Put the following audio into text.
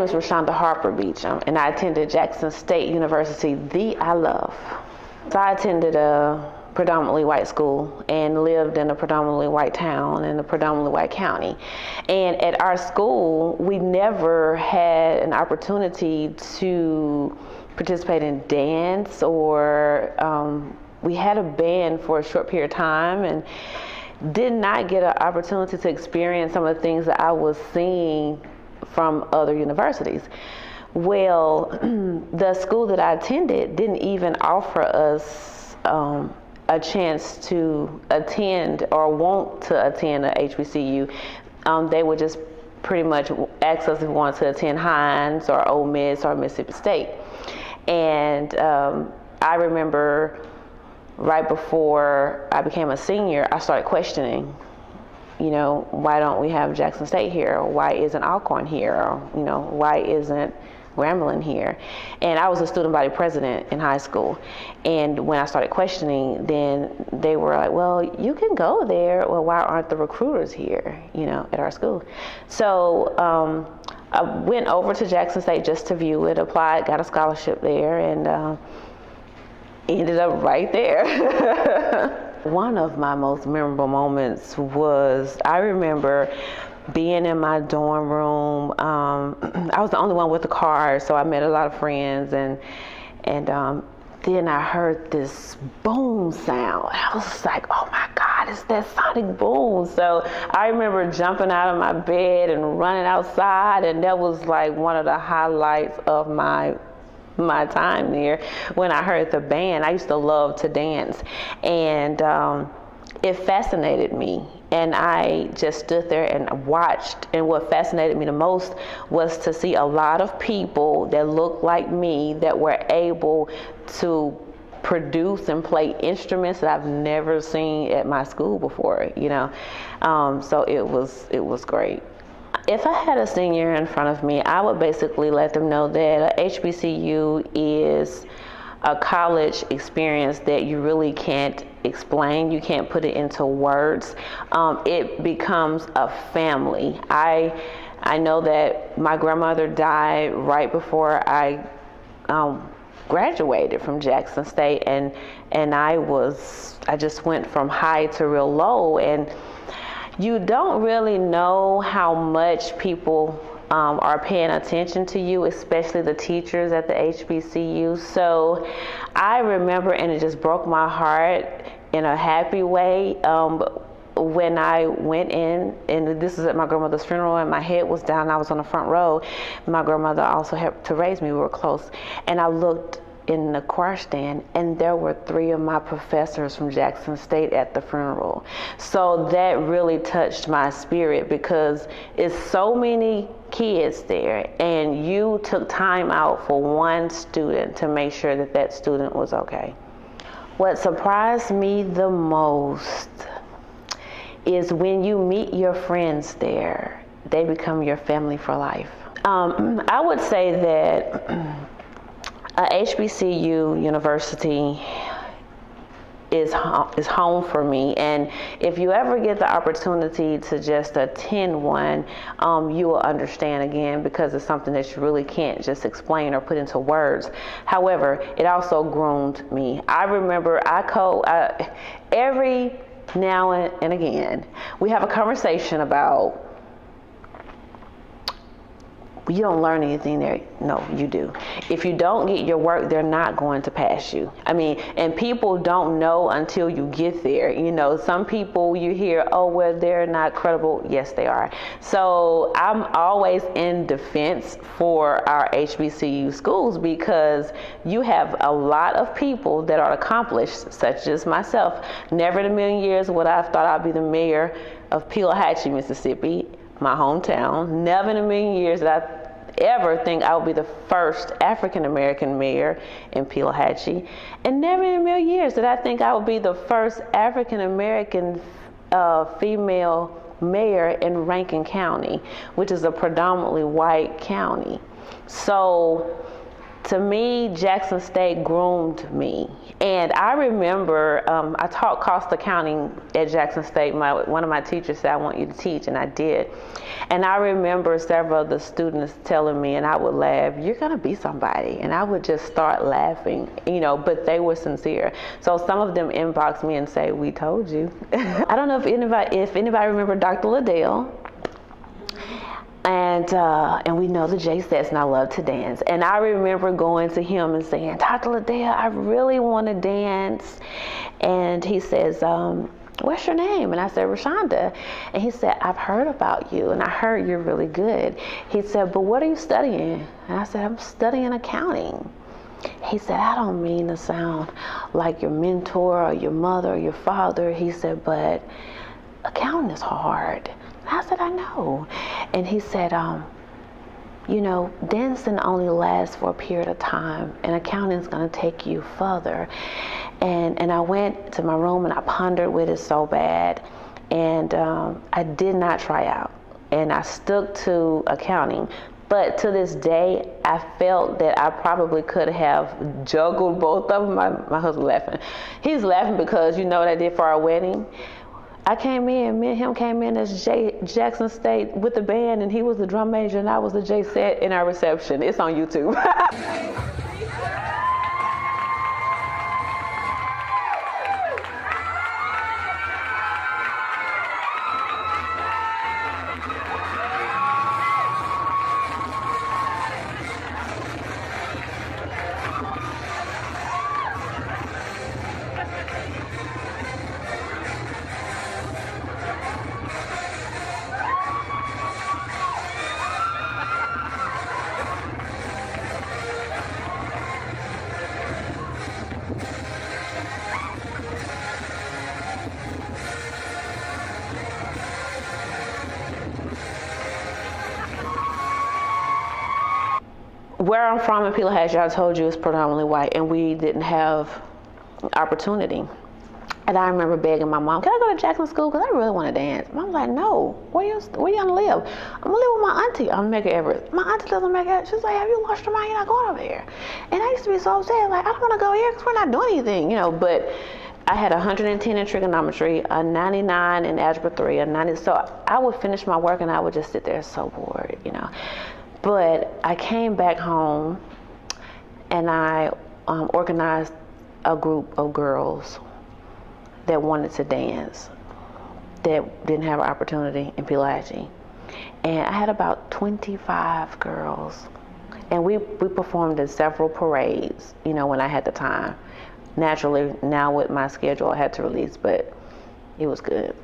is Rashonda Harper Beecham, and I attended Jackson State University, the I love. So I attended a predominantly white school and lived in a predominantly white town in a predominantly white county. And at our school, we never had an opportunity to participate in dance, or we had a band for a short period of time and did not get an opportunity to experience some of the things that I was seeing from other universities. Well, the school that I attended didn't even offer us a chance to attend or want to attend a HBCU. They would just pretty much ask us if we wanted to attend Hines or Ole Miss or Mississippi State. And I remember right before I became a senior, I started questioning, why don't we have Jackson State here? Or why isn't Alcorn here? Or, why isn't Grambling here? And I was a student body president in high school. And when I started questioning, then they were like, well, you can go there. Well, why aren't the recruiters here, at our school? So I went over to Jackson State just to view it, applied, got a scholarship there, and ended up right there. One of my most memorable moments was, I remember being in my dorm room. I was the only one with a car, so I met a lot of friends, and then I heard this boom sound. I was like, oh my God, it's that sonic boom. So I remember jumping out of my bed and running outside, and that was like one of the highlights of my time there when I heard the band. I used to love to dance, and it fascinated me. And I just stood there and watched, and what fascinated me the most was to see a lot of people that looked like me that were able to produce and play instruments that I've never seen at my school before, so it was great. If I had a senior in front of me, I would basically let them know that a HBCU is a college experience that you really can't explain. You can't put it into words. It becomes a family. I know that my grandmother died right before I graduated from Jackson State, and I just went from high to real low, and you don't really know how much people are paying attention to you, especially the teachers at the HBCU. So I remember, and it just broke my heart in a happy way, when I went in, and this was at my grandmother's funeral, and my head was down, I was on the front row. My grandmother also helped to raise me, we were close. And I looked in the choir stand, and there were 3 of my professors from Jackson State at the funeral. So that really touched my spirit, because it's so many kids there, and you took time out for one student to make sure that that student was okay. What surprised me the most is when you meet your friends there, they become your family for life. I would say that a HBCU university is home for me, and if you ever get the opportunity to just attend one, you will understand again, because it's something that you really can't just explain or put into words. However, it also groomed me. I remember every now and again we have a conversation about, you don't learn anything there. No, you do. If you don't get your work, they're not going to pass you. And people don't know until you get there. Some people you hear, oh, well, they're not credible. Yes, they are. So I'm always in defense for our HBCU schools, because you have a lot of people that are accomplished, such as myself. Never in a million years would I have thought I'd be the mayor of Pelahatchie, Mississippi, my hometown. Never in a million years did I ever think I would be the first African-American mayor in Pelahatchie. And never in a million years did I think I would be the first African-American female mayor in Rankin County, which is a predominantly white county. So to me, Jackson State groomed me. And I remember I taught cost accounting at Jackson State. One of my teachers said, I want you to teach, and I did. And I remember several of the students telling me, and I would laugh, you're going to be somebody. And I would just start laughing, but they were sincere. So some of them inboxed me and say, we told you. I don't know if anybody remember Dr. Liddell. And we know the J sets, and I love to dance. And I remember going to him and saying, Dr. Liddell, I really want to dance. And he says, what's your name? And I said, Rashonda. And he said, I've heard about you, and I heard you're really good. He said, but what are you studying? And I said, I'm studying accounting. He said, I don't mean to sound like your mentor or your mother or your father. He said, but accounting is hard. I said, I know. And he said, dancing only lasts for a period of time, and accounting is going to take you further. And I went to my room and I pondered with it so bad, and I did not try out, and I stuck to accounting. But to this day, I felt that I probably could have juggled both of them. My husband laughing. He's laughing because you know what I did for our wedding? I came in, me and him came in as Jackson State with the band, and he was the drum major and I was the J set in our reception. It's on YouTube. Where I'm from in Pelahatchie, I told you, is predominantly white, and we didn't have opportunity. And I remember begging my mom, can I go to Jackson School? Because I really want to dance. Mom's like, no, where you going to live? I'm going to live with my auntie on Medgar Evers. My auntie lives on Medgar Evers. She's like, have you lost your mind? You're not going over there. And I used to be so upset, like, I don't want to go here because we're not doing anything, but I had 110 in trigonometry, a 99 in algebra 3, a 90. So I would finish my work and I would just sit there so bored, But I came back home and I organized a group of girls that wanted to dance, that didn't have an opportunity in Pelahatchie. And I had about 25 girls. And we performed in several parades, when I had the time. Naturally, now with my schedule, I had to release, but it was good.